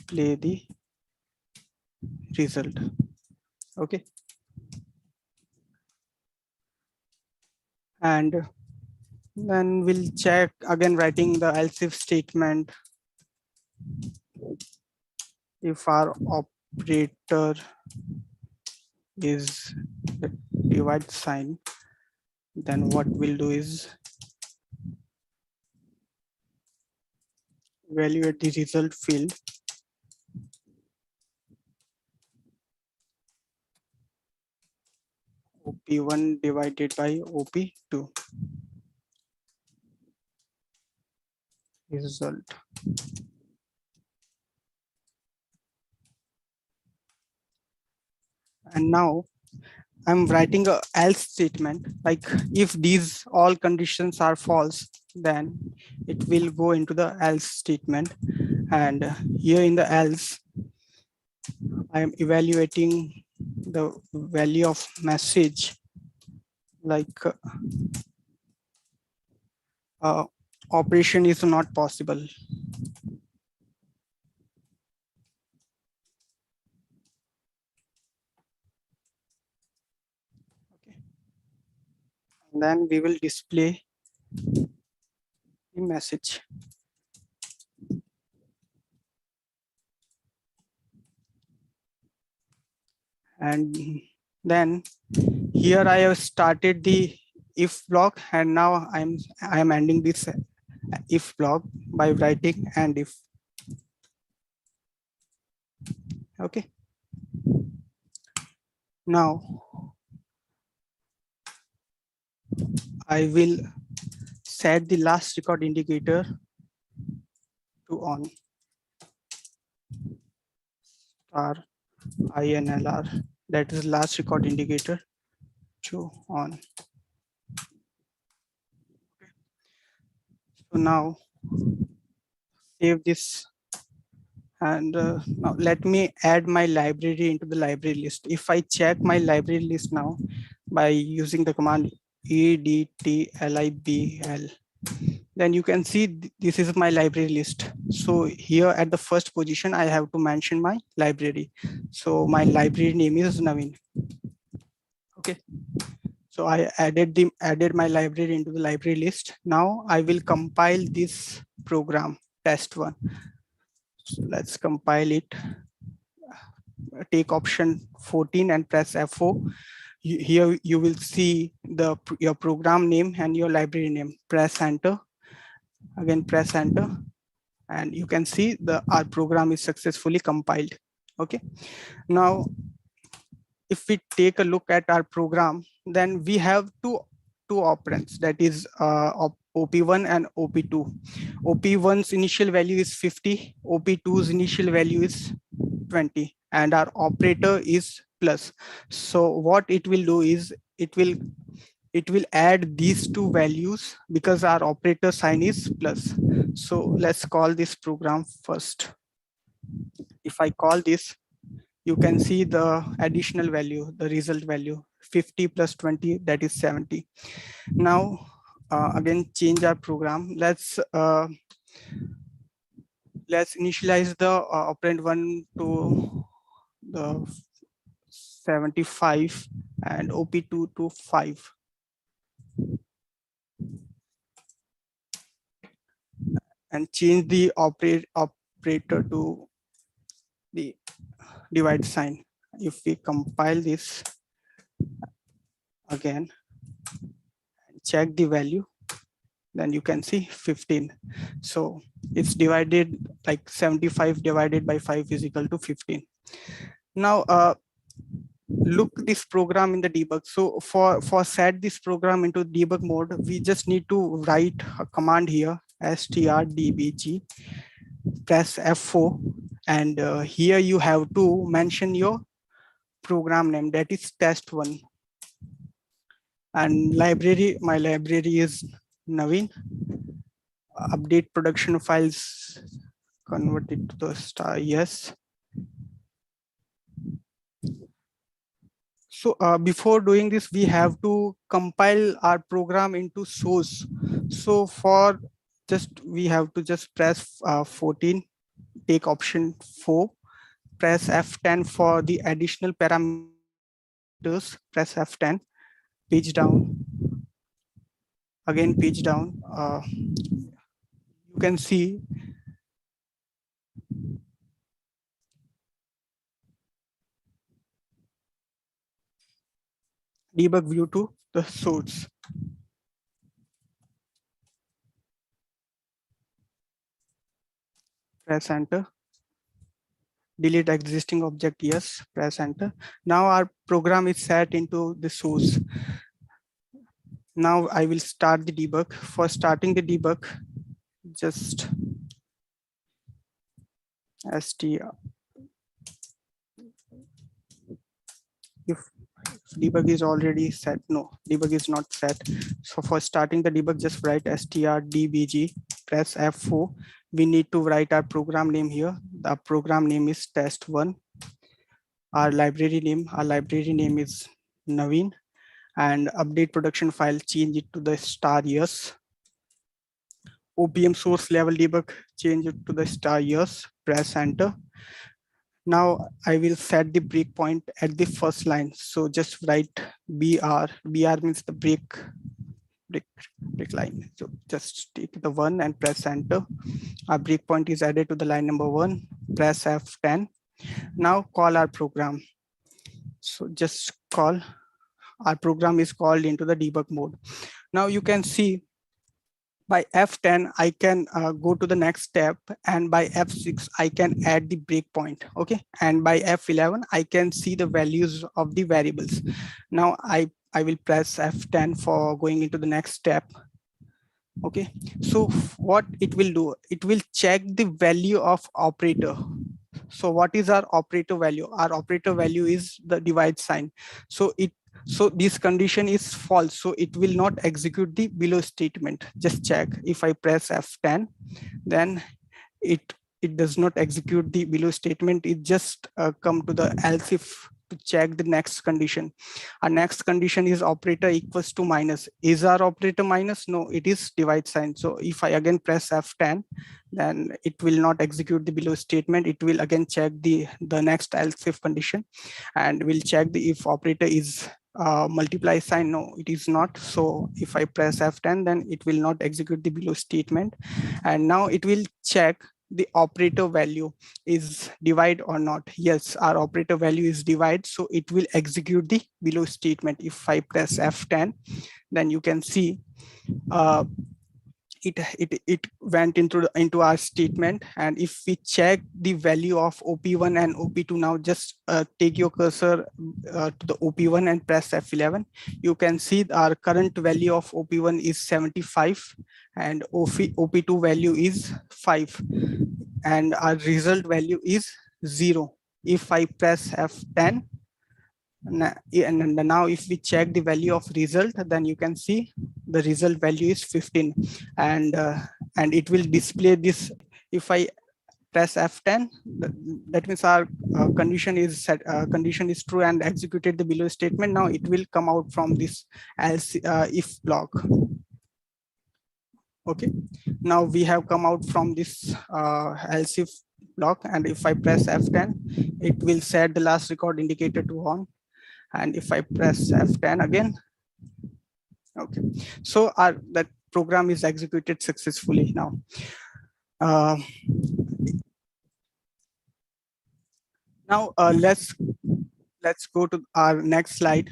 display the result. Okay. And then we'll check again, writing the else if statement. If our operator is the divide sign, then what we'll do is evaluate the result field. OP1 divided by OP2 result. And now I'm writing a else statement, like if these all conditions are false, then it will go into the else statement. And here in the else, I am evaluating the value of message, like operation is not possible. Okay. And then we will display the message. And then here I have started the if block, and now I'm ending this if block by writing and if. Okay. Now I will set the last record indicator to on. Star INLR, that is last record indicator, to on. So now save this, and now let me add my library into the library list. If I check my library list now by using the command edtlibl, then you can see this is my library list. So here at the first position, I have to mention my library. So my library name is Naveen. Okay. So I added my library into the library list. Now I will compile this program, test1. So let's compile it. Take option 14 and press F4. Here you will see your program name and your library name. Press enter. Again, press enter, and you can see our program is successfully compiled. Okay. Now, if we take a look at our program, then we have two operands, that is OP1 and OP2. OP1's initial value is 50, OP2's initial value is 20, and our operator is plus. So what it will do is it will add these two values because our operator sign is plus. So let's call this program first. If I call this, you can see the additional value, the result value, 50 plus 20, that is 70. Now, again, change our program. Let's initialize the operand 1 to the 75 and OP2 to 5. And change the operator to the divide sign. If we compile this again and check the value, then you can see 15. So it's divided, like 75 divided by 5 is equal to 15. Now look this program in the debug. So for set this program into debug mode, we just need to write a command here, strdbg, press F4, and here you have to mention your program name, that is test1. And library, my library is Naveen. Update production files, convert it to the star, yes. So before doing this, we have to compile our program into source. So for we have to just press 14 take option 4, press F10 for the additional parameters, press F10, page down, again page down. You can see debug view to the source. Press enter. Delete existing object, yes, press enter. Now our program is set into the source. Now I will start the debug. For starting the debug, just str, if debug is already set, no, debug is not set. So for starting the debug, just write strdbg, press F4. We need to write our program name here. The program name is test1. Our library name is Naveen, and update production file, change it to the star yes. OPM source level debug, change it to the star yes, press enter. Now I will set the breakpoint at the first line. So just write BR. BR means the break line. So just take the 1 and press enter. Our breakpoint is added to the line number 1. Press F10. Now call our program. So just call. Our program is called into the debug mode. Now you can see by F10, I can go to the next step, and by F6, I can add the breakpoint, okay? And by F11, I can see the values of the variables. Now I will press F10 for going into the next step, okay? So what it will do, it will check the value of operator. So what is our operator value? Our operator value is the divide sign. So this condition is false, so it will not execute the below statement. Just check. If I press F10, then it does not execute the below statement. It just come to the else if to check the next condition. Our next condition is operator equals to minus. Is our operator minus? No, it is divide sign. So if I again press F10, then it will not execute the below statement. It will again check the next else if condition, and will check the if operator is multiply sign. No, it is not. So if I press F10, then it will not execute the below statement. And now it will check the operator value is divide or not. Yes, our operator value is divide, so it will execute the below statement. If I press F10, then you can see it went into our statement. And if we check the value of OP1 and OP2, now just take your cursor to the OP1 and press F11. You can see our current value of OP1 is 75 and OP2 value is 5, and our result value is 0. If I press F10, and now if we check the value of result, then you can see the result value is 15, and it will display this. If I press F10, that means our condition is set, condition is true and executed the below statement. Now it will come out from this else if block. Okay, now we have come out from this else if block, and if I press F10, it will set the last record indicator to on. And if I press F10 again, okay, so that program is executed successfully now. Now let's go to our next slide,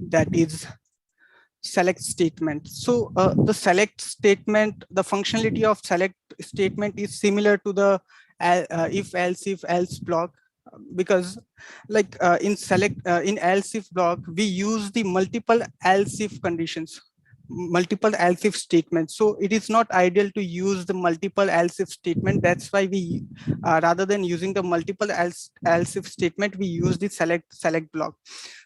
that is select statement. So the select statement, the functionality of select statement is similar to the if else block, because like in else if block, we use the multiple else if conditions, multiple else if statements. So it is not ideal to use the multiple else if statement. That's why we rather than using the multiple else if statement, we use the select block.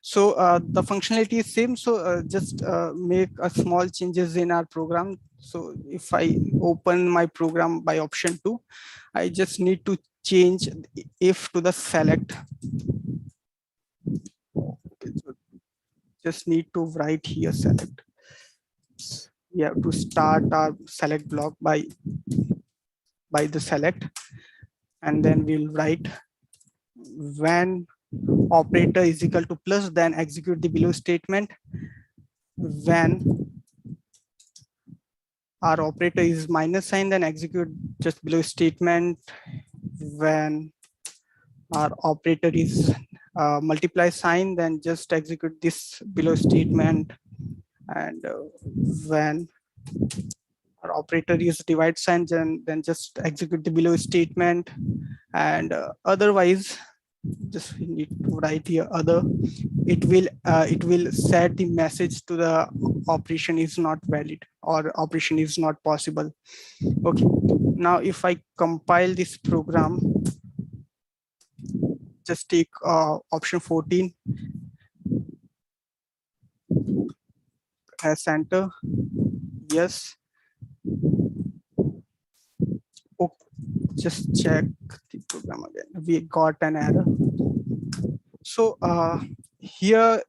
So the functionality is same. So just make a small changes in our program. So if I open my program by option 2, I just need to change if to the select. Okay, so just need to write here select. We have to start our select block by the select. and then we'll write when operator is equal to plus, then execute the below statement. When our operator is minus sign, then execute just below statement. When our operator is multiply sign, then just execute this below statement. And when our operator is divide sign, then just execute the below statement. And otherwise, just we need to write here other. It will set the message to the operation is not valid or operation is not possible. Okay, now if I compile this program, just take option 14 as enter. Yes. Oh, just check the program again. We got an error. So here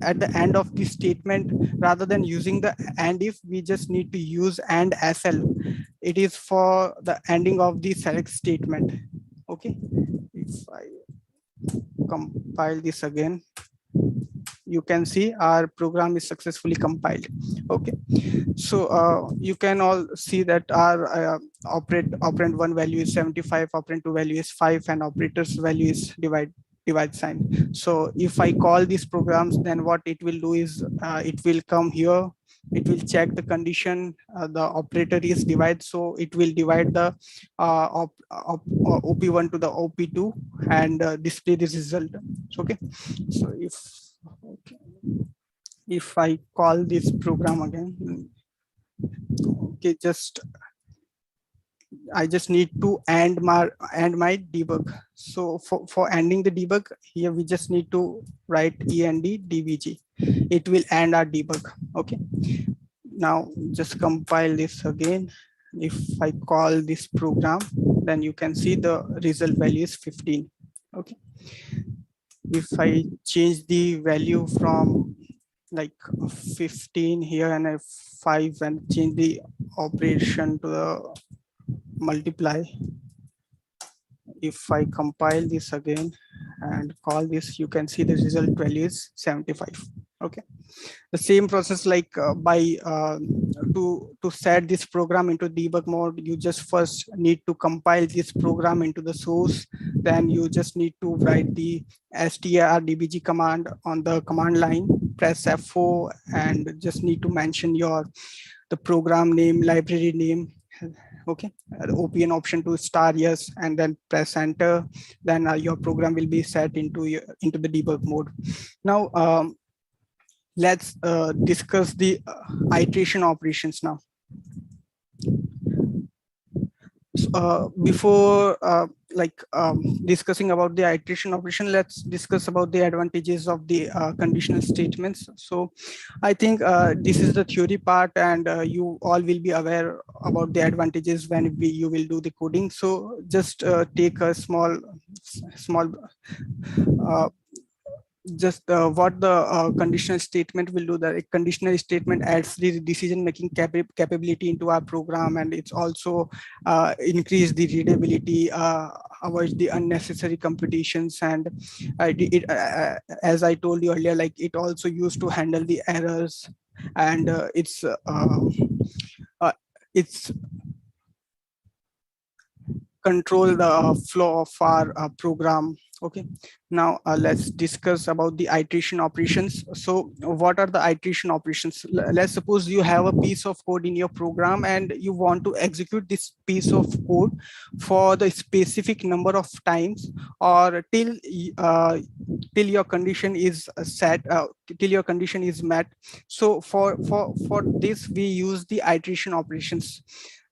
at the end of the statement, rather than using the and if, we just need to use and SL. It is for the ending of the select statement. Okay, if I compile this again, you can see our program is successfully compiled. Okay, so you can all see that our operand one value is 75, operand two value is 5, and operator's value is divide sign. So if I call these programs, then what it will do is it will come here, it will check the condition, the operator is divide, so it will divide the op1 to the op2 and display this result. Okay, so okay, if I call this program again, okay, I just need to end my debug. So for ending the debug here, we just need to write end dbg. It will end our debug. Okay, now just compile this again. If I call this program, then you can see the result value is 15. Okay, if I change the value from like 15 here and a 5 and change the operation to the multiply, if I compile this again and call this, you can see the result value is 75. Okay, the same process like to set this program into debug mode, you just first need to compile this program into the source. Then you just need to write the strdbg command on the command line, press F4, and just need to mention the program name, library name. Okay, OPN option to star yes, and then press enter. Then your program will be set into the debug mode. Now let's discuss the iteration operations now. Before discussing about the iteration operation, let's discuss about the advantages of the conditional statements. So I think this is the theory part, and you all will be aware about the advantages when you will do the coding. So just take a small just what the conditional statement will do. The conditional statement adds the decision making capability into our program, and it's also increase the readability, avoid the unnecessary computations, and as I told you earlier, like it also used to handle the errors, and it's control the flow of our program. Okay, now let's discuss about the iteration operations. So what are the iteration operations? Let's suppose you have a piece of code in your program and you want to execute this piece of code for the specific number of times, or till your condition is set, till your condition is met. So for this, we use the iteration operations.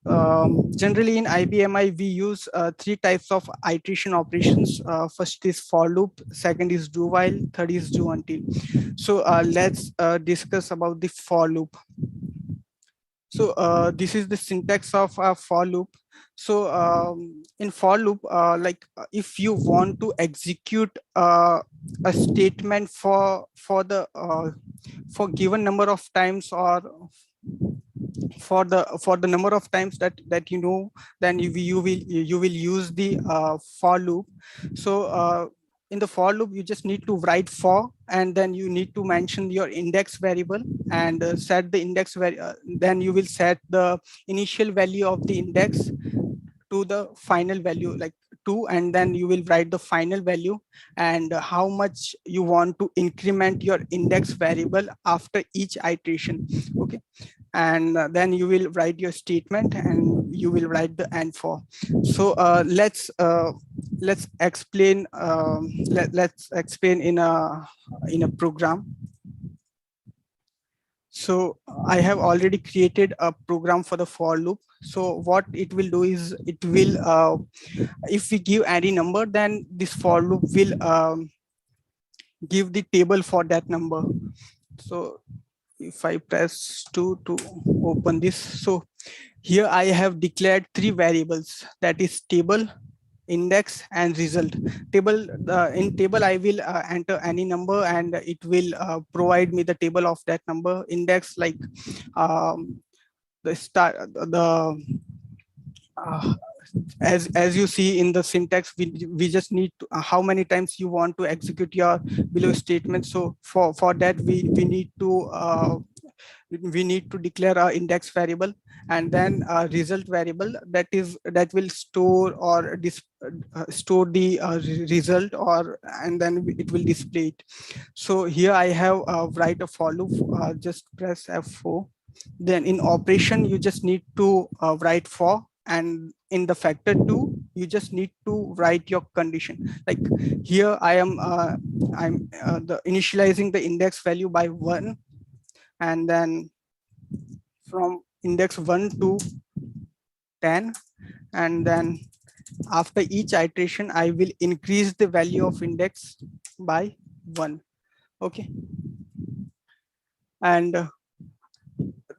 Generally in IBMI, we use three types of iteration operations. First is for loop, second is do while, third is do until. So let's discuss about the for loop. So this is the syntax of a for loop. So in for loop, if you want to execute a statement for given number of times, or for the number of times that you know, then you will use the for loop. So in the for loop you just need to write for, and then you need to mention your index variable and set the index then you will set the initial value of the index to the final value like 2, and then you will write the final value and how much you want to increment your index variable after each iteration. Okay, and then you will write your statement and you will write the and for. So let's explain let's explain in a program. So I have already created a program for the for loop. So what it will do is it will if we give any number, then this for loop will give the table for that number. So if I press 2 to open this, so here I have declared 3 variables, that is table, index and result. Table, in table I will enter any number and it will provide me the table of that number. Index, like the start the uh, as you see in the syntax, we just need to, how many times you want to execute your below statement. So for that we need to declare our index variable and then a result variable that will store or store the result, or and then it will display it. So here I have write a for loop, just press F4. Then in operation you just need to write for, and in the factor 2 you just need to write your condition. Like here I'm the initializing the index value by 1, and then from index 1 to 10, and then after each iteration I will increase the value of index by 1. Okay, and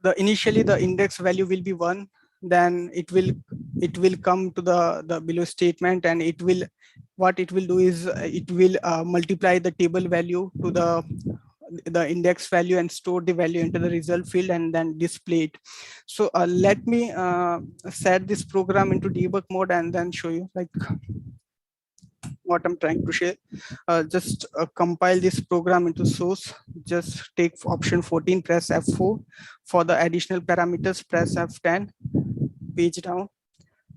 the initially the index value will be 1, then it will come to the below statement, and it will, what it will do is it will multiply the table value to the index value and store the value into the result field and then display it. So let me set this program into debug mode and then show you like what I'm trying to share. Just compile this program into source. Just take option 14, press F4. For the additional parameters, press F10, page down.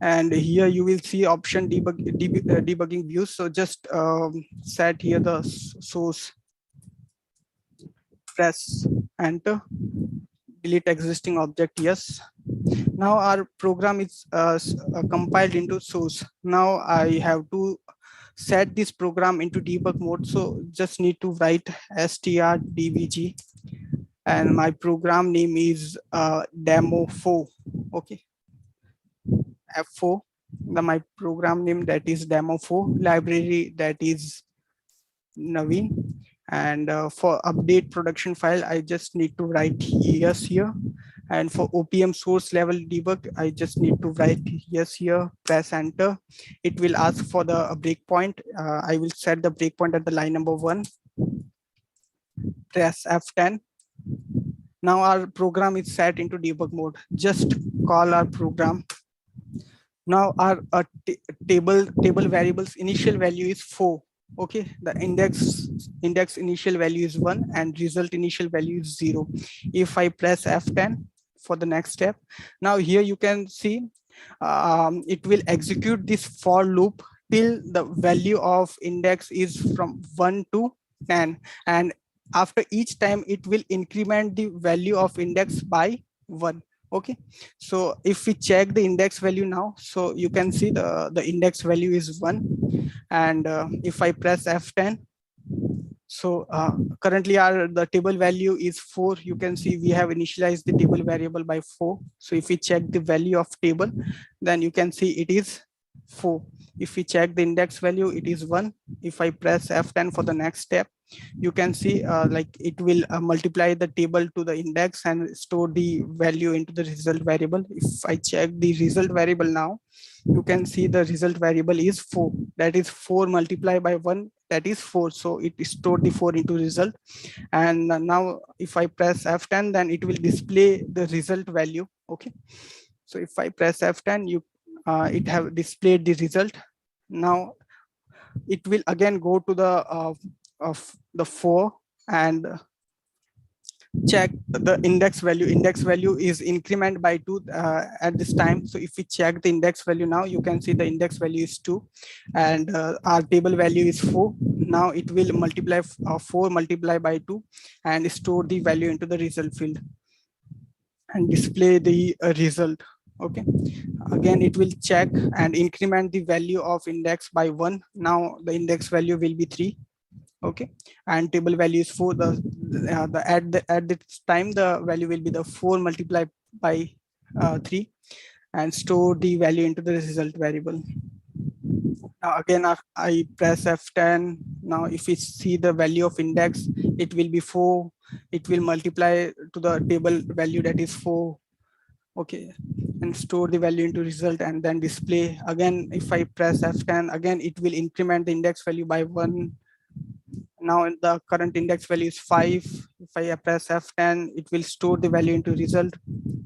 And here you will see option debugging views. So just set here the source, press enter, delete existing object, yes. Now our program is compiled into source. Now I have to set this program into debug mode. So just need to write strdbg, and my program name is demo4. Okay, F4, my program name, that is demo4, library that is Naveen. And for update production file, I just need to write yes here. And for OPM source level debug, I just need to write yes here, press enter. It will ask for the breakpoint. I will set the breakpoint at the line number 1, press F10. Now our program is set into debug mode. Just call our program. Now our table variables initial value is 4. Okay, the index initial value is 1 and result initial value is 0. If I press F10 for the next step, now here you can see it will execute this for loop till the value of index is from 1 to 10, and after each time it will increment the value of index by 1. Okay, so if we check the index value now, so you can see the index value is 1, and if I press F10, so currently the table value is 4. You can see we have initialized the table variable by 4. So if we check the value of table, then you can see it is 4. If we check the index value, it is 1. If I press F10 for the next step, you can see like it will multiply the table to the index and store the value into the result variable. If I check the result variable now, you can see the result variable is 4. That is 4 multiplied by 1, that is 4. So it stored the 4 into result. And now if I press F10, then it will display the result value. Okay. So if I press F10, it have displayed the result. Now it will again go to the of the 4 and check the index value. Index value is increment by 2 at this time. So if we check the index value now, you can see the index value is 2 and our table value is 4. Now it will multiply 4 multiply by 2 and store the value into the result field and display the result. Okay, again it will check and increment the value of index by 1. Now the index value will be 3. Okay, and table value is 4. At this time the value will be the 4 multiplied by 3 and store the value into the result variable. Now again I press F10. Now if we see the value of index, it will be 4. It will multiply to the table value, that is 4. Okay, and store the value into result and then display. Again if I press F10, again it will increment the index value by 1. Now the current index value is 5. If I press F10, it will store the value into result.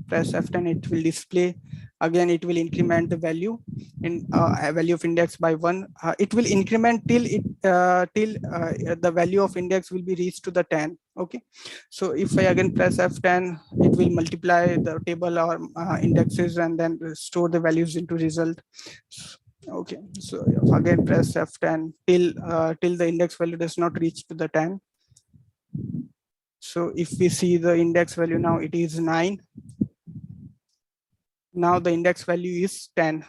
Press F10, it will display. Again it will increment the value in value of index by 1. It will increment till the value of index will be reached to the 10. Okay, so if I again press F10, it will multiply the table or indexes and then store the values into result. Okay, so again press F10 till the index value does not reach to the 10. So if we see the index value now, it is 9. Now the index value is 10.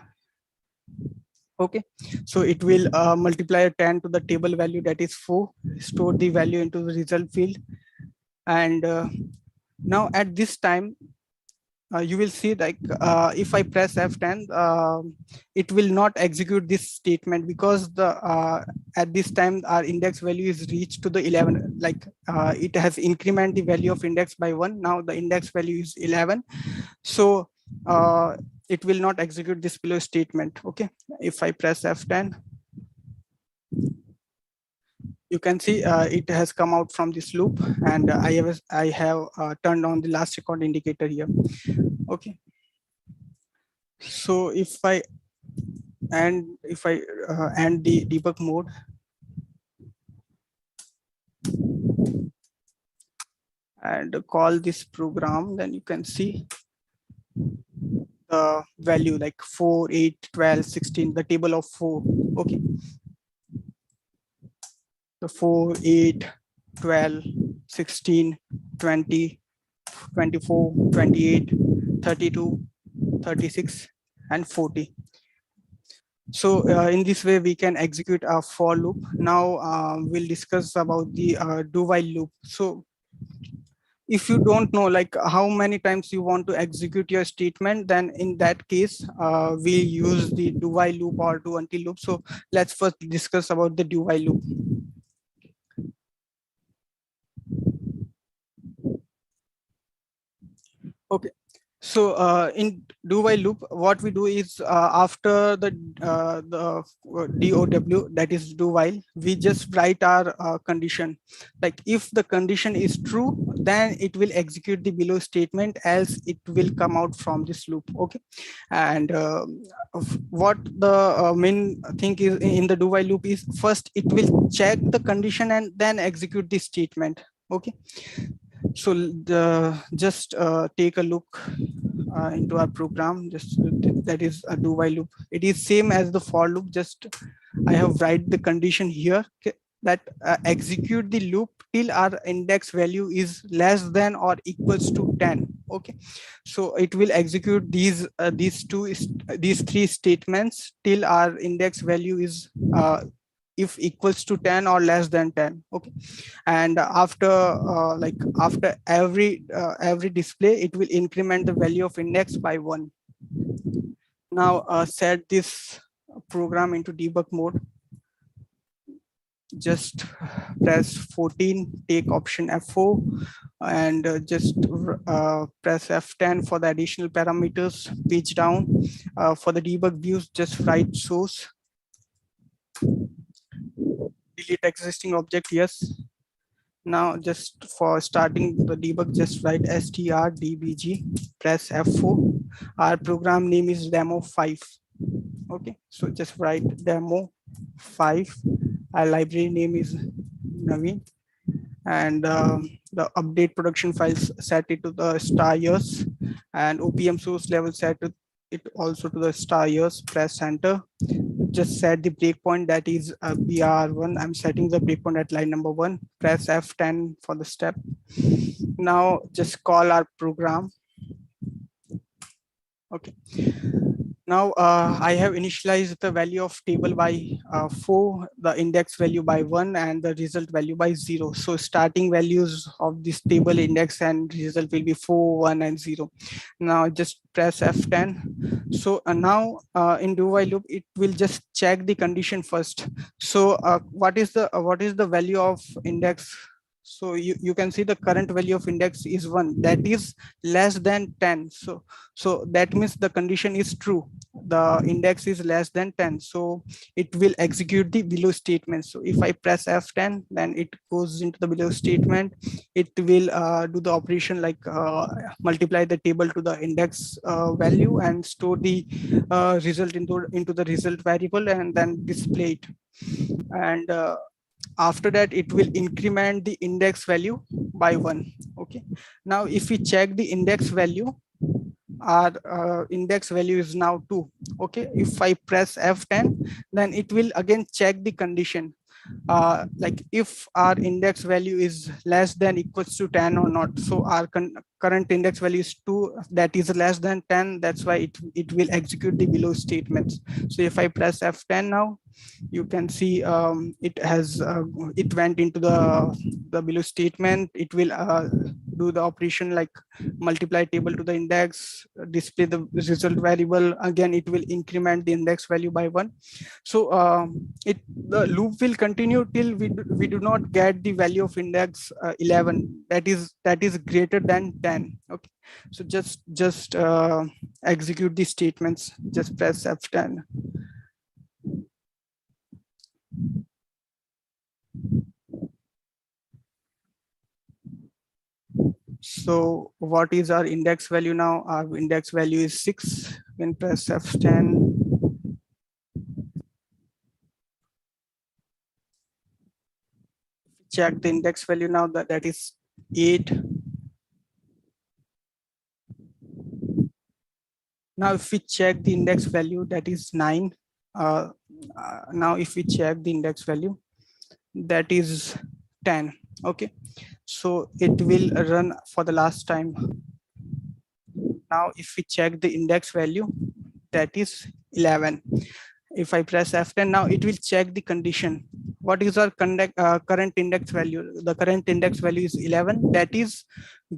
Okay, so it will multiply 10 to the table value, that is 4, store the value into the result field. And now at this time, you will see like if I press F10, it will not execute this statement because the at this time our index value is reached to the 11. Like it has increment the value of index by 1. Now the index value is 11. So it will not execute this below statement. Okay, if I press F10, you can see it has come out from this loop, and I have turned on the last record indicator here. Okay, so if I end the debug mode, and call this program, then you can see the value like 4, 8, 12, 16, the table of 4. Okay, the 4, 8, 12, 16, 20, 24, 28, 32, 36, and 40. So in this way we can execute a for loop. Now we'll discuss about the do while loop. So if you don't know like how many times you want to execute your statement, then in that case we use the do while loop or do until loop. So let's first discuss about the do while loop. Okay, so in do while loop, what we do is after the DOW, that is do while, we just write our condition. Like if the condition is true, then it will execute the below statement, else it will come out from this loop. Okay, and what the main thing is in the do while loop is first it will check the condition and then execute the statement. Okay, so just take a look into our program. Just that is a do while loop. It is same as the for loop, just I have write the condition here that execute the loop till our index value is less than or equals to 10. Okay, so it will execute these three statements till our index value is if equals to 10 or less than 10. Okay, and after after every display, it will increment the value of index by 1. Now set this program into debug mode. just press 14, take option F4, and just press F10 for the additional parameters, page down. For the debug views, just write source, delete existing object, yes. Now just for starting the debug, just write strdbg, press F4. Our program name is demo5. Okay, so just write demo5. Our library name is Naveen, and the update production files set it to the star years, and OPM source level set it also to the star years. Press enter. Just set the breakpoint, that is BR1. I'm setting the breakpoint at line number 1. Press F10 for the step. Now just call our program. Okay. Now I have initialized the value of table by 4, the index value by 1, and the result value by 0. So starting values of this table index and result will be 4, 1, and 0. Now just press F10. So now in do while loop, it will just check the condition first. So what is the value of index? So you can see the current value of index is 1, that is less than 10. So that means the condition is true, the index is less than 10, so it will execute the below statement. So if I press F10, then it goes into the below statement. It will do the operation like multiply the table to the index value and store the result into the result variable, and then display it. And after that, it will increment the index value by 1. Okay, now if we check the index value, our index value is now 2. Okay, if I press F10, then it will again check the condition, like if our index value is less than equals to 10 or not. So our current index value is 2, that is less than 10, that's why it will execute the below statements. So if I press F10 now, you can see it went into the below statement. It will do the operation like multiply table to the index, display the result variable. Again, it will increment the index value by 1. So the loop will continue till we do not get the value of index 11, that is greater than 10. Okay, so just execute the statements. Just press F10. So what is our index value now? Our index value is 6. We can press F10. Check the index value now, that is 8. Now if we check the index value, that is 9. Now if we check the index value, that is 10. Okay, so it will run for the last time. Now if we check the index value, that is 11. If I press F10, now it will check the condition. What is our current index value? The current index value is 11, that is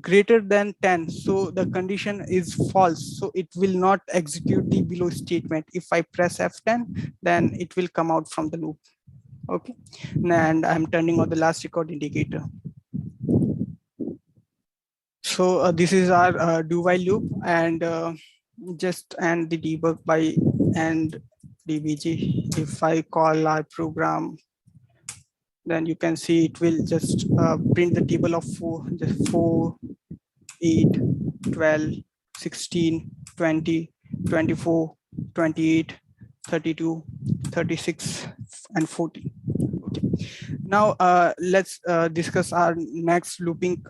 greater than 10. So the condition is false, so it will not execute the below statement. If I press F10, then it will come out from the loop. Okay, and I'm turning on the last record indicator. So this is our do while loop, and just end the debug by and dbg. If I call our program, then you can see it will just print the table of 4, just 4, 8, 12, 16, 20, 24, 28, 32, 36, and 40. Okay. Now let's discuss our next looping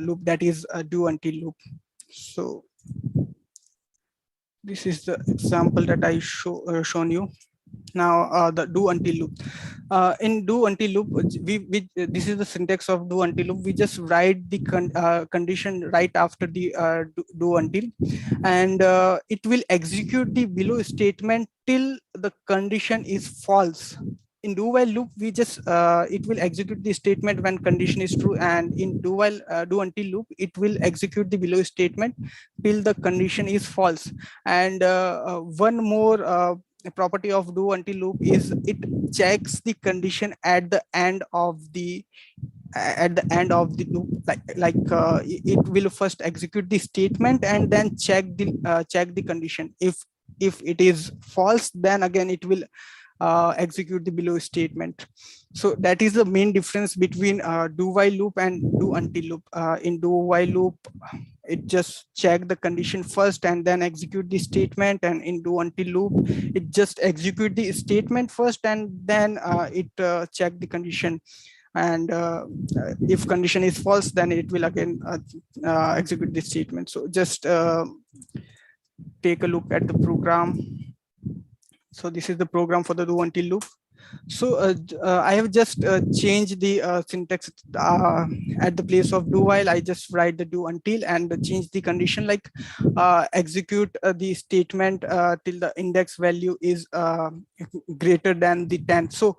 loop, that is a do until loop. So this is the example that I shown you. Now the do until loop. In do until loop, we this is the syntax of do until loop. We just write the condition right after the do until, and it will execute the below statement till the condition is false. In do while loop, we just it will execute the statement when condition is true, and in do while do until loop, it will execute the below statement till the condition is false. And one more the property of do until loop is it checks the condition at the end of the loop, it will first execute the statement and then check the condition. If it is false, then again it will execute the below statement. So that is the main difference between do while loop and do until loop. In do while loop, it just check the condition first and then execute the statement, and in do until loop it just execute the statement first and then it check the condition, and if condition is false, then it will again execute the statement. So just take a look at the program. So this is the program for the do until loop. So I have just changed the syntax. At the place of do while, I just write the do until and change the condition, like execute the statement till the index value is greater than the 10. So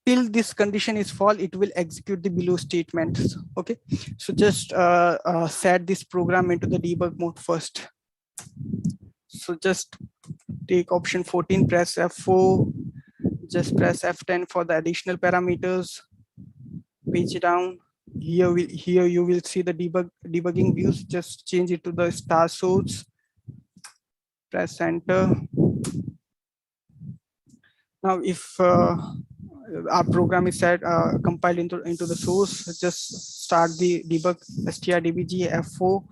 till this condition is false, it will execute the below statements. Okay, so just set this program into the debug mode first. So just take option 14, press F4, just press F10 for the additional parameters, page down. Here you will see the debugging views. Just change it to the star source, press enter. Now if our program is set compiled into the source, just start the debug strdbg F4.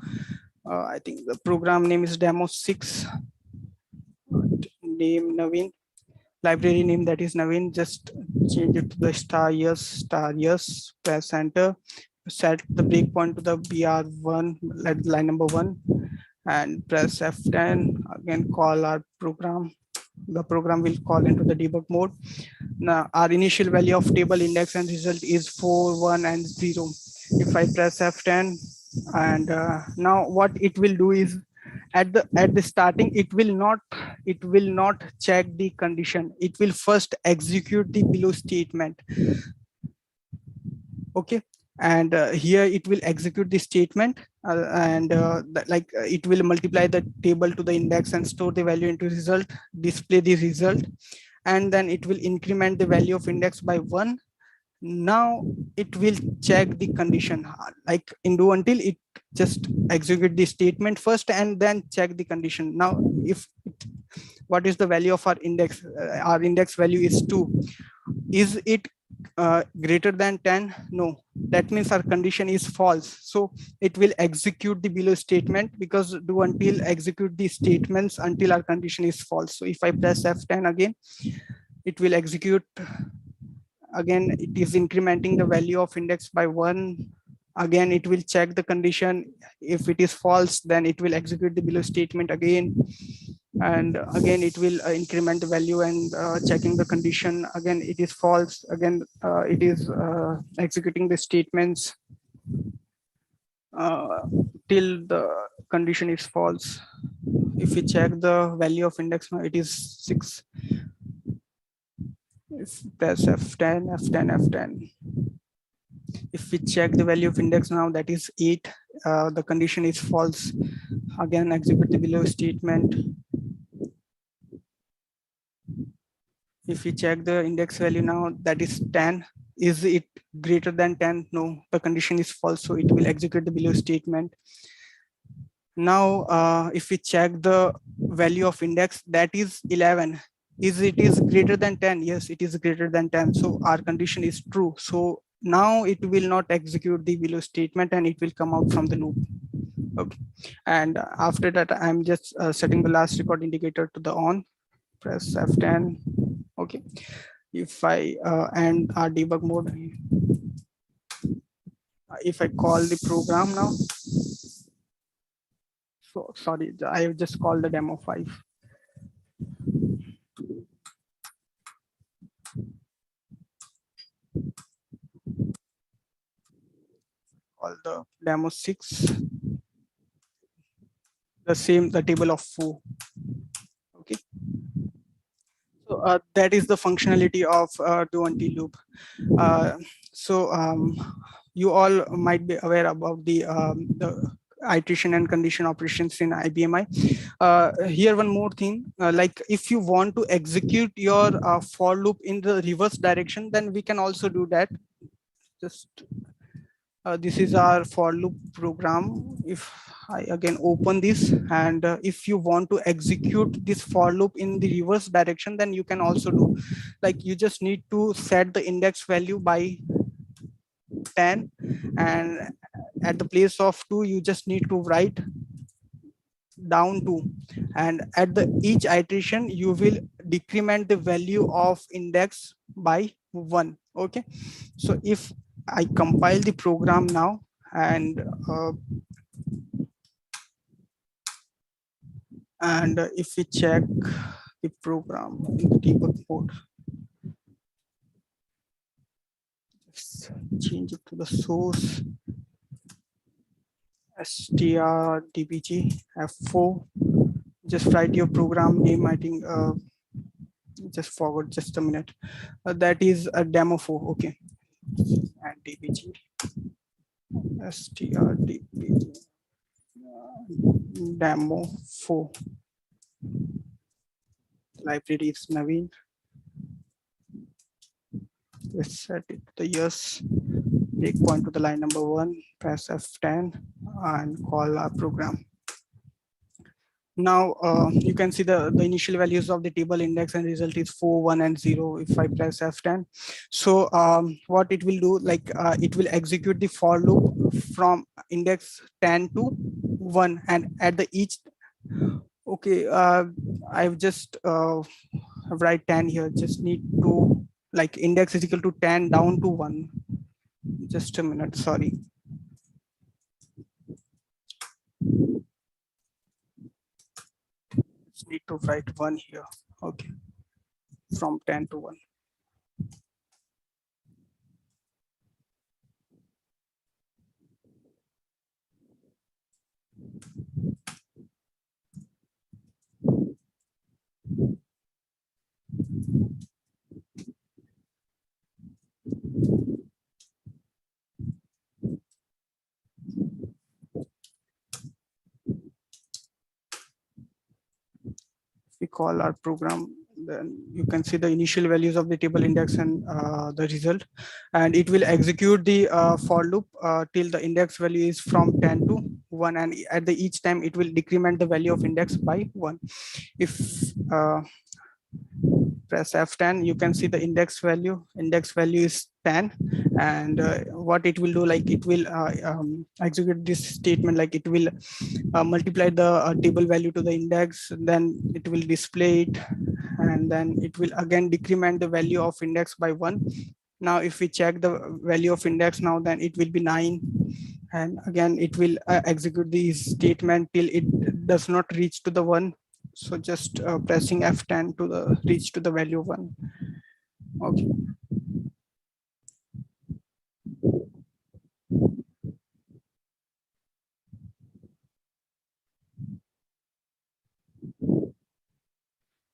I think the program name is demo 6, name Naveen, library name that is Naveen. Just change it to the star yes, press enter, set the breakpoint to the BR1, line number 1, and press F10. Again, call our program. The program will call into the debug mode. Now our initial value of table index and result is 4, 1, and 0. If I press F10, and now what it will do is at the starting, it will not check the condition. It will first execute the below statement. Okay, and here it will execute the statement, and it will multiply the table to the index and store the value into result, display the result, and then it will increment the value of index by 1. Now it will check the condition, like in do until, it just execute the statement first and then check the condition. Now what is the value of our index? Our index value is 2. Is it greater than 10? No, that means our condition is false. So it will execute the below statement, because do until execute the statements until our condition is false. So if I press F10 again, it will execute. Again, it is incrementing the value of index by 1. Again, it will check the condition. If it is false, then it will execute the below statement again. And again, it will increment the value and checking the condition. Again, it is false. Again, it is executing the statements till the condition is false. If we check the value of index now, it is 6. If press F10, F10, F10. If we check the value of index now, that is 8. The condition is false. Again, execute the below statement. If we check the index value now, that is 10. Is it greater than 10? No, the condition is false. So it will execute the below statement. Now, if we check the value of index, that is 11. Is it is greater than 10? Yes, it is greater than 10. So our condition is true. So now it will not execute the below statement and it will come out from the loop. Okay. And after that, I'm just setting the last record indicator to the on. Press F10. Okay. If I end our debug mode, if I call the program now, so sorry, I have just called the demo 5. Call the demo 6. The table of 4. Okay. So that is the functionality of do until loop. So you all might be aware about the iteration and condition operations in IBMI. Here one more thing, like if you want to execute your for loop in the reverse direction, then we can also do that. Just this is our for loop program. If I again open this, and if you want to execute this for loop in the reverse direction, then you can also do, like you just need to set the index value by 10, and at the place of 2 you just need to write down 2, and at the each iteration you will decrement the value of index by 1. Okay, so if I compile the program now, and if we check the program in the debug mode, let's change it to the source strdbg f4. Just write your program name. I think just forward, just a minute. That is a demo 4. Okay, and dbg strdbg demo 4. Library is Naveen. Let's set it to the yes. Breakpoint to the line number 1. Press F10 and call our program. Now you can see the initial values of the table index, and result is 4, 1, and 0. If I press F10, so what it will do, like it will execute the for loop from index 10 to 1, and at the each. Okay, I've just write 10 here. Just need to, like, index is equal to 10 down to 1. Just a minute, sorry. Just need to write 1 here. Okay, from 10 to 1. We call our program, then you can see the initial values of the table index and the result, and it will execute the for loop till the index value is from 10 to 1, and at the each time it will decrement the value of index by 1. If press F10, you can see the index value. Index value is 10, and what it will do, like it will execute this statement, like it will multiply the table value to the index, then it will display it, and then it will again decrement the value of index by 1. Now if we check the value of index now, then it will be 9, and again it will execute this statement till it does not reach to the 1. So just pressing F10 to the reach to the value 1. Okay.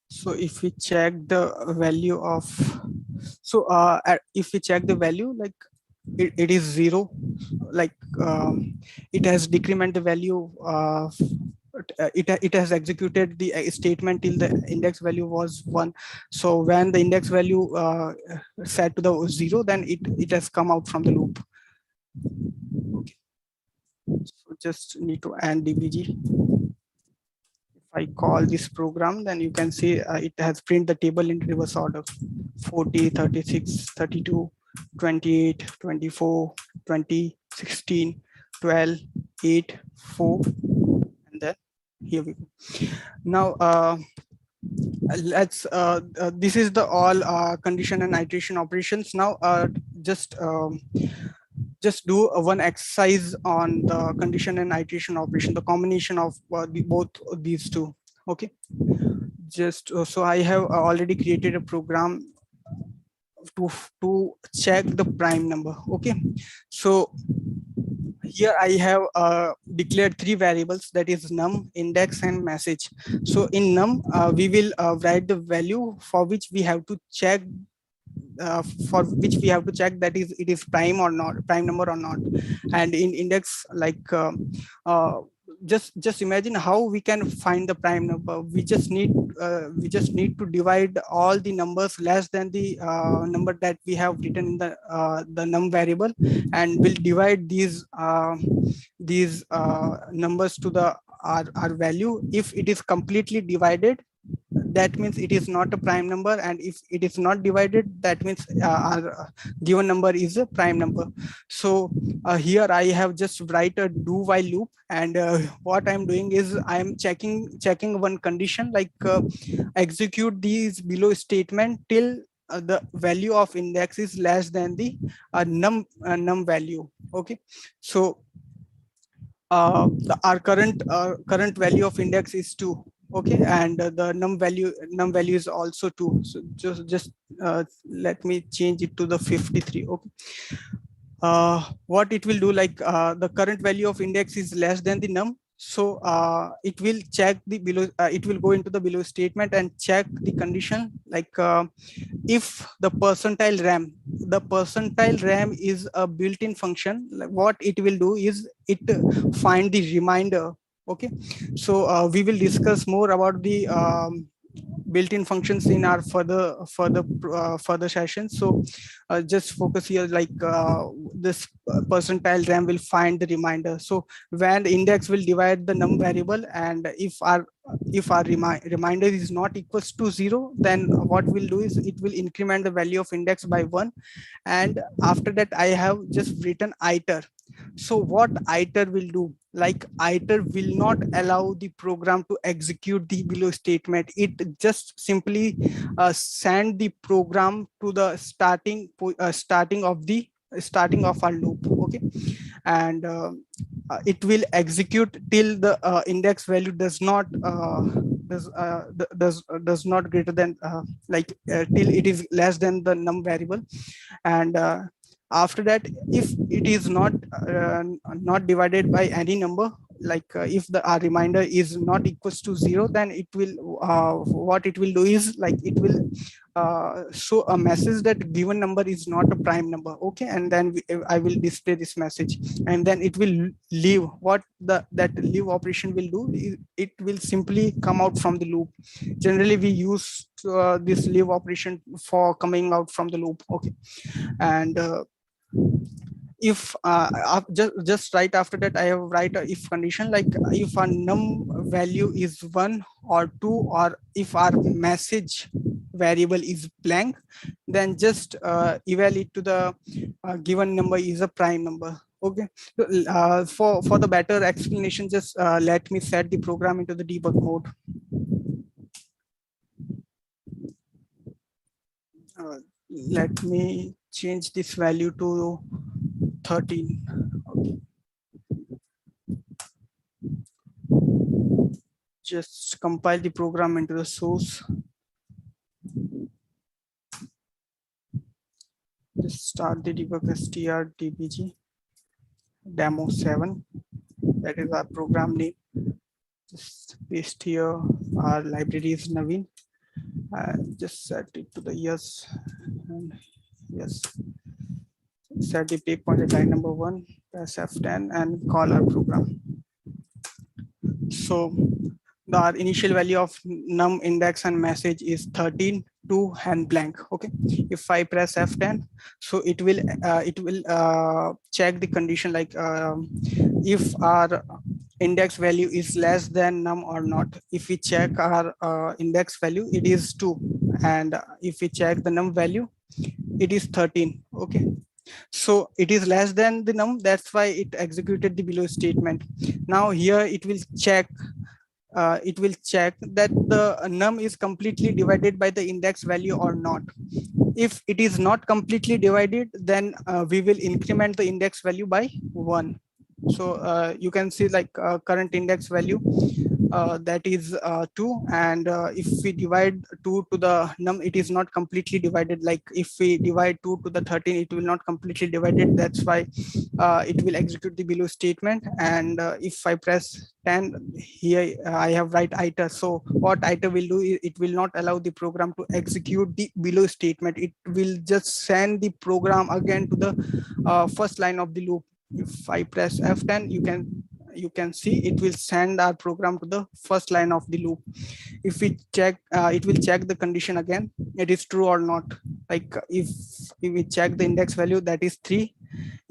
So if we check the value of, so if we check the value, like it is 0, like it has decremented the value of it has executed the statement till the index value was 1. So when the index value set to the 0, then it has come out from the loop. Okay. So just need to add dbg. If I call this program, then you can see it has print the table in reverse order: 40, 36, 32, 28, 24, 20, 16, 12, 8, 4, and then here we go. Now let's this is the all condition and iteration operations. Now just do one exercise on the condition and iteration operation, the combination of both of these two. Okay, just so I have already created a program to check the prime number. Okay, so here I have declared 3 variables, that is num, index, and message. So in num we will write the value for which we have to check for which we have to check that is it is prime or not, prime number or not. And in index, like just imagine how we can find the prime number. We just need to divide all the numbers less than the number that we have written in the num variable, and we'll divide these numbers to the our value. If it is completely divided, that means it is not a prime number, and if it is not divided, that means our given number is a prime number. So here I have just write a do while loop, and what I'm doing is I'm checking one condition, like execute these below statement till the value of index is less than the num value. Okay, so our current value of index is 2. Okay, and the num value is also 2. So just let me change it to the 53. Okay, what it will do, like the current value of index is less than the num, so it will check the below, it will go into the below statement and check the condition, like if the percentile ram is a built-in function. Like what it will do is it find the reminder. Okay, so we will discuss more about the built-in functions in our further sessions. So just focus here, like this percentile ram will find the reminder. So when the index will divide the num variable, and if our reminder is not equals to 0, then what we'll do is it will increment the value of index by 1. And after that I have just written iter. So what iter will do, like iter will not allow the program to execute the below statement. It just simply send the program to the starting of our loop. Okay, and it will execute till the index value does not greater than till it is less than the num variable. And after that, if it is not divided by any number, like if the reminder is not equals to 0, then it will what it will do is, like it will show a message that given number is not a prime number. Okay, and then I will display this message, and then it will leave. What that leave operation will do is it will simply come out from the loop. Generally we use this leave operation for coming out from the loop. Okay, and if just right after that I have write a if condition, like if our num value is 1 or 2, or if our message variable is blank, then just evaluate to the given number is a prime number. Okay, for the better explanation, just let me set the program into the debug mode. Let me change this value to 13. Okay. Just compile the program into the source. Just start the debug strdbg demo 7. That is our program name. Just paste here our library is Naveen. Just set it to the yes, and yes. Set the breakpoint at line number 1, press F10, and call our program. So our initial value of num index and message is 13, 2, and blank. Okay, if I press F10, so it will check the condition, like if our index value is less than num or not. If we check our index value, it is 2, and if we check the num value, it is 13. Okay, so it is less than the num, that's why it executed the below statement. Now here it will check that the num is completely divided by the index value or not. If it is not completely divided, then we will increment the index value by 1. So you can see, like current index value that is 2, and if we divide 2 to the num, it is not completely divided. Like if we divide 2 to the 13, it will not completely divided. That's why it will execute the below statement. And if I press 10 here, I have write iter. So what iter will do is it will not allow the program to execute the below statement. It will just send the program again to the first line of the loop. If I press F10, you can see it will send our program to the first line of the loop. If we check, it will check the condition again, it is true or not. Like if we check the index value, that is 3,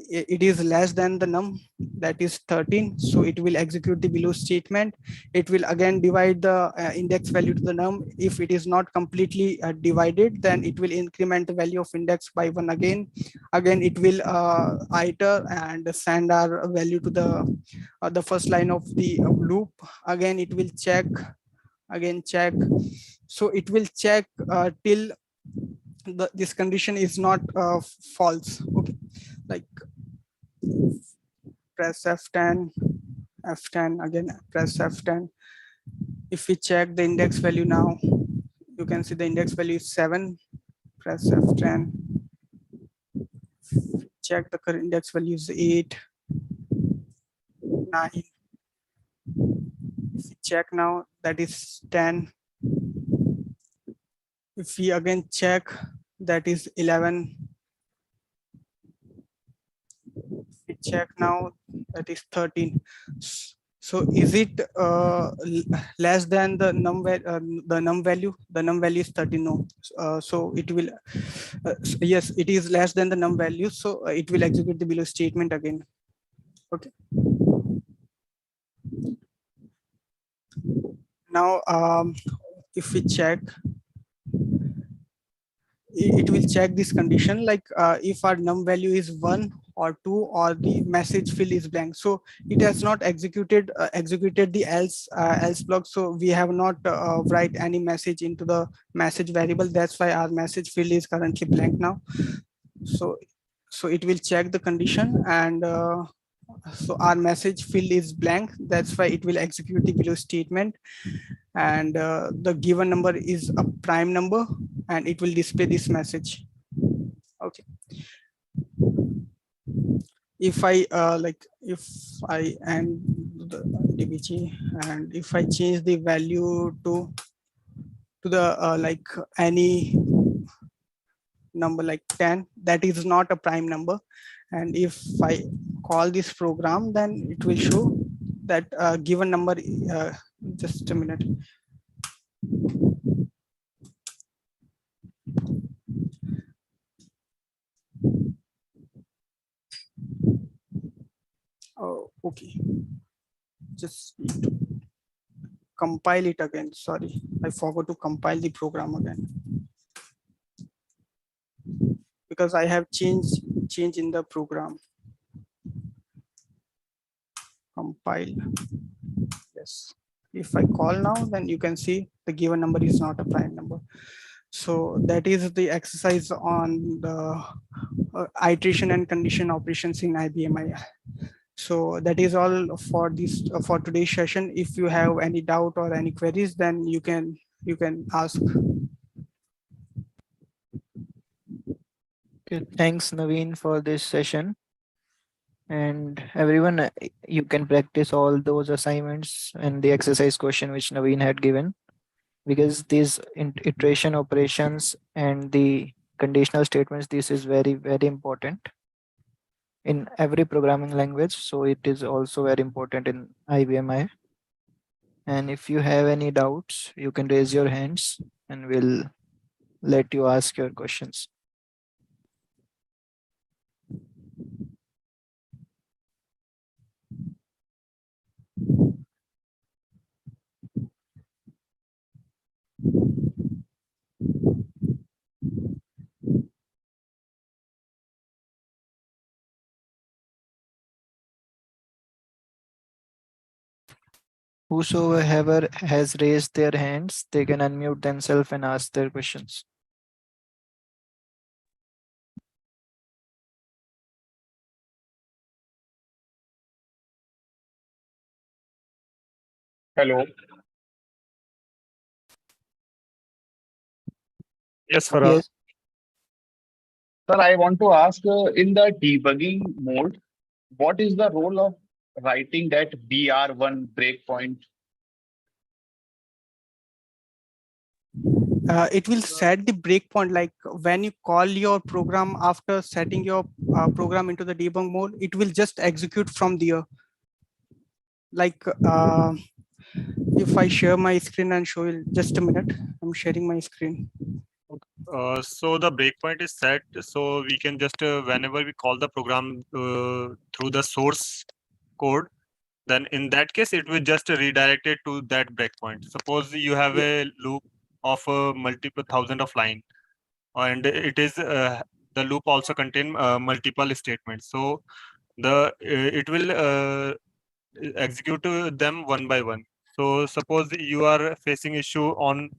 it is less than the num, that is 13, so it will execute the below statement. It will again divide the index value to the num. If it is not completely divided, then it will increment the value of index by 1 again it will iter and send our value to the first line of the loop. Again it will check, again check. So it will check till this condition is not false. Okay, like press F10, F10, again press F10. If we check the index value now, you can see the index value is 7. Press F10. Check the current index value is 8, 9. If we check now, that is 10. If we again check, that is 11. If we check now, that is 13. So is it less than the num value? The num value is 13. No. So it will yes, it is less than the num value. So it will execute the below statement again. Okay. Now if we check, it will check this condition, like if our num value is 1 or 2 or the message field is blank. So it has not executed the else block. So we have not write any message into the message variable. That's why our message field is currently blank now. So it will check the condition, and so our message field is blank. That's why it will execute the below statement, and the given number is a prime number, and it will display this message. Okay. If I if I and the dbg, and if I change the value to the like any number like 10, that is not a prime number. And if I call this program, then it will show that given number. Just a minute. Oh, okay. Just need to compile it again. Sorry, I forgot to compile the program again because I have change in the program. Compile. Yes. If I call now, then you can see the given number is not a prime number. So that is the exercise on the iteration and condition operations in IBM. So that is all for this for today's session. If you have any doubt or any queries, then you can ask. Okay, thanks Naveen for this session. And everyone, you can practice all those assignments and the exercise question which Naveen had given, because these iteration operations and the conditional statements, this is very, very important in every programming language. So it is also very important in IBMI. And if you have any doubts, you can raise your hands and we'll let you ask your questions. Whosoever has raised their hands, they can unmute themselves and ask their questions. Hello. Yes, Farah. Yes. Sir, I want to ask in the debugging mode, what is the role of writing that BR1 breakpoint? It will set the breakpoint, like when you call your program after setting your program into the debug mode, it will just execute from there. Like if I share my screen and show you, just a minute, I'm sharing my screen. So the breakpoint is set, so we can just whenever we call the program through the source code, then in that case it will just redirect it to that breakpoint. Suppose you have Yeah. a loop of multiple thousand of line, and it is the loop also contain multiple statements. So the it will execute them one by one. So suppose you are facing issue on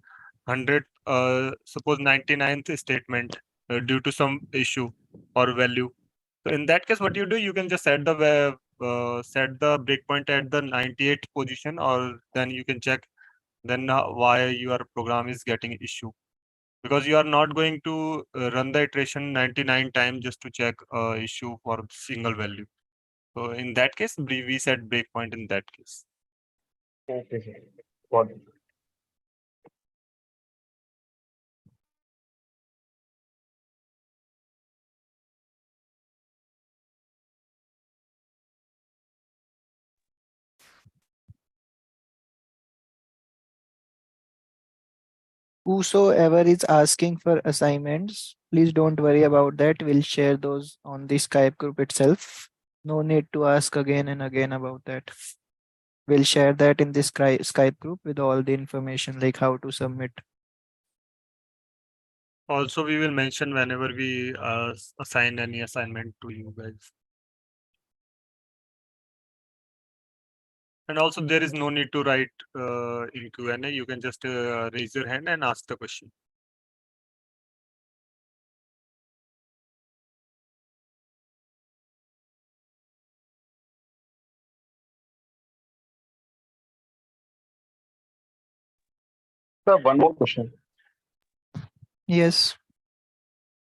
100, suppose 99th statement due to some issue or value. So in that case, what you do, you can just set the breakpoint at the 98th position, or then you can check then why your program is getting issue, because you are not going to run the iteration 99 times just to check issue for single value. So in that case, we set breakpoint in that case. Okay, sir. Got it. Whosoever is asking for assignments, please don't worry about that. We'll share those on the Skype group itself. No need to ask again and again about that. We'll share that in this Skype group with all the information like how to submit. Also, we will mention whenever we assign any assignment to you guys. And also, there is no need to write in Q&A. You can just raise your hand and ask the question. Sir, one more question. Yes.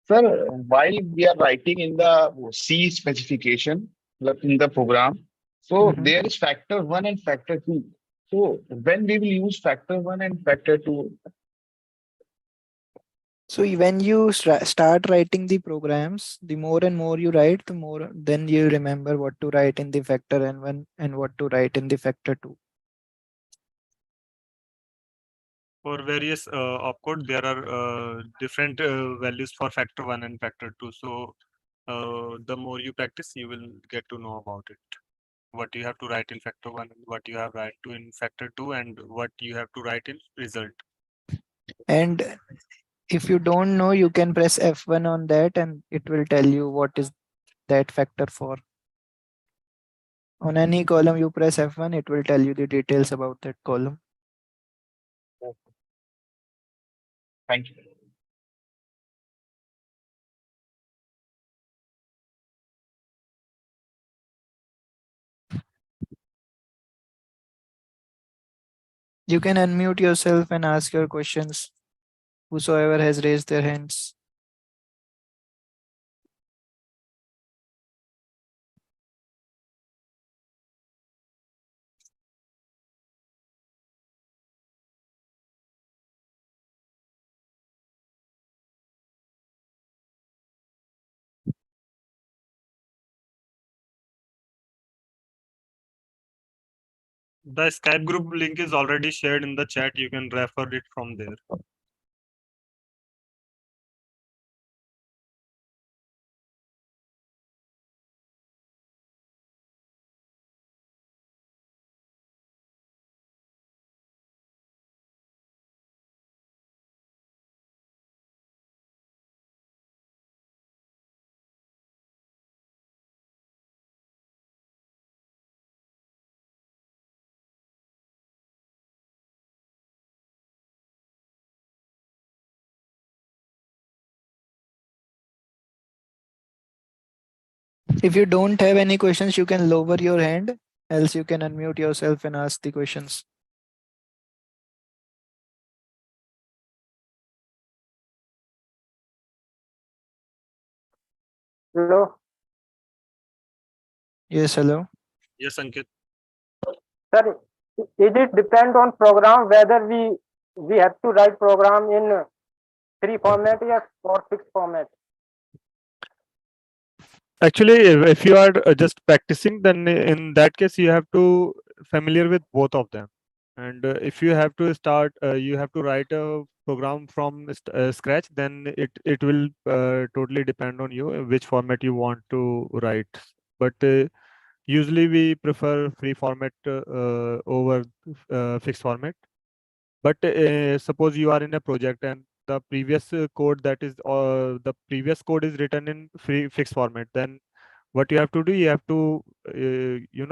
Sir, while we are writing in the C specification, like in the program, so Mhm. there is factor one and factor two. So when we will use factor one and factor two, So when you start writing the programs, the more and more you write, the more then you remember what to write in the factor n1 and what to write in the factor 2. For various opcode, there are different values for factor 1 and factor 2. So the more you practice, you will get to know about it. What you have to write in factor 1, what you have write to in factor 2, and what you have to write in result. And if you don't know, you can press F1 on that and it will tell you what is that factor for. On any column you press F1, it will tell you the details about that column. thank you. You can unmute yourself and ask your questions. Whosoever has raised their hands. The Skype group link is already shared in the chat. You can refer it from there. If you don't have any questions, you can lower your hand, else you can unmute yourself and ask the questions. Hello, Yes, hello. Yes, Ankit. sir. Is it depend on program whether we have to write program in three format or six format? Actually, if you are just practicing, then in that case you have to familiar with both of them. And if you have to start, you have to write a program from scratch. Then it will totally depend on you which format you want to write. But usually we prefer free format over fixed format. But suppose you are in a project and the previous code that is the previous code is written in free fixed format, then what you have to do, you have to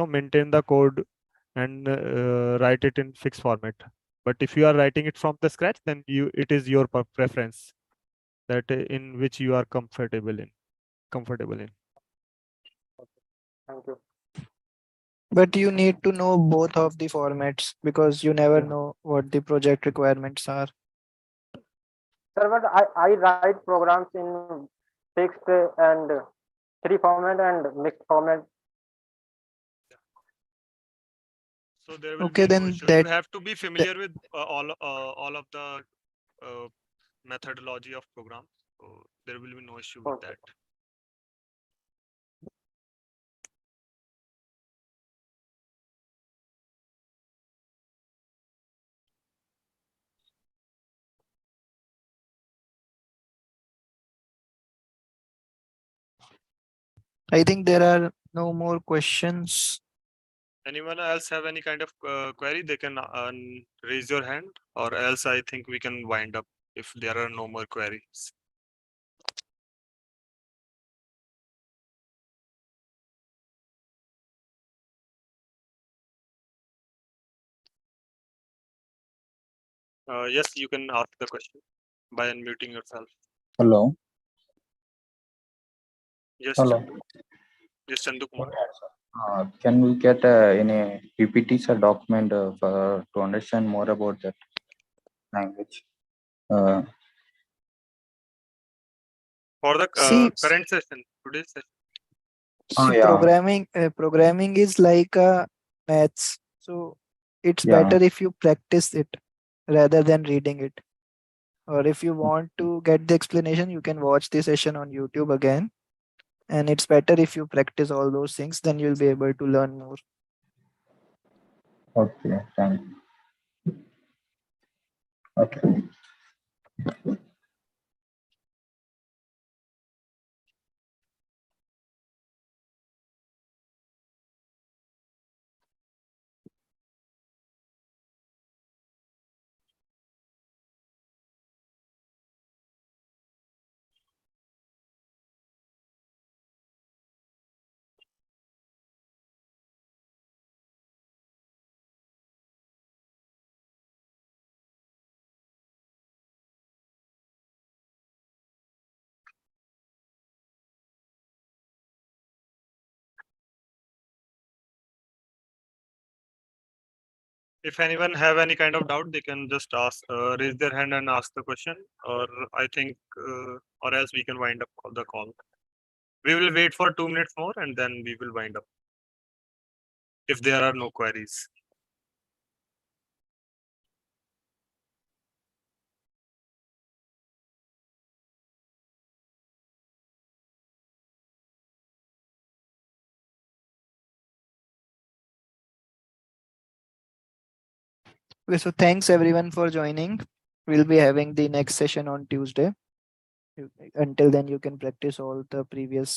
maintain the code and write it in fixed format. But if you are writing it from the scratch, then it is your preference that in which you are comfortable in. Thank you. But you need to know both of the formats because you never know what the project requirements are. Sir, but I write programs in fixed and three format and mixed format. So there will Okay, be no then issue. that You have to be familiar with all of the methodology of program. So there will be no issue with Okay. that. I think there are no more questions. Anyone else have any kind of query? They can raise your hand, or else I think we can wind up if there are no more queries. Yes, you can ask the question by unmuting yourself. Hello. Yes, Hello. Chandu. Yes, Chandu Kumar. Can we get any PPTs or document to understand more about that language? For the See, current session, today's session. see, yeah. programming is like a maths. So it's Yeah. better if you practice it rather than reading it. Or if you want to get the explanation, you can watch the session on YouTube again. And it's better if you practice all those things, then you'll be able to learn more. Okay. Thank you. Okay. If anyone have any kind of doubt, they can just ask, raise their hand and ask the question, or I think, or else we can wind up the call. We will wait for 2 minutes more and then we will wind up if there are no queries. Okay, so thanks everyone for joining. We'll be having the next session on Tuesday. Until then, you can practice all the previous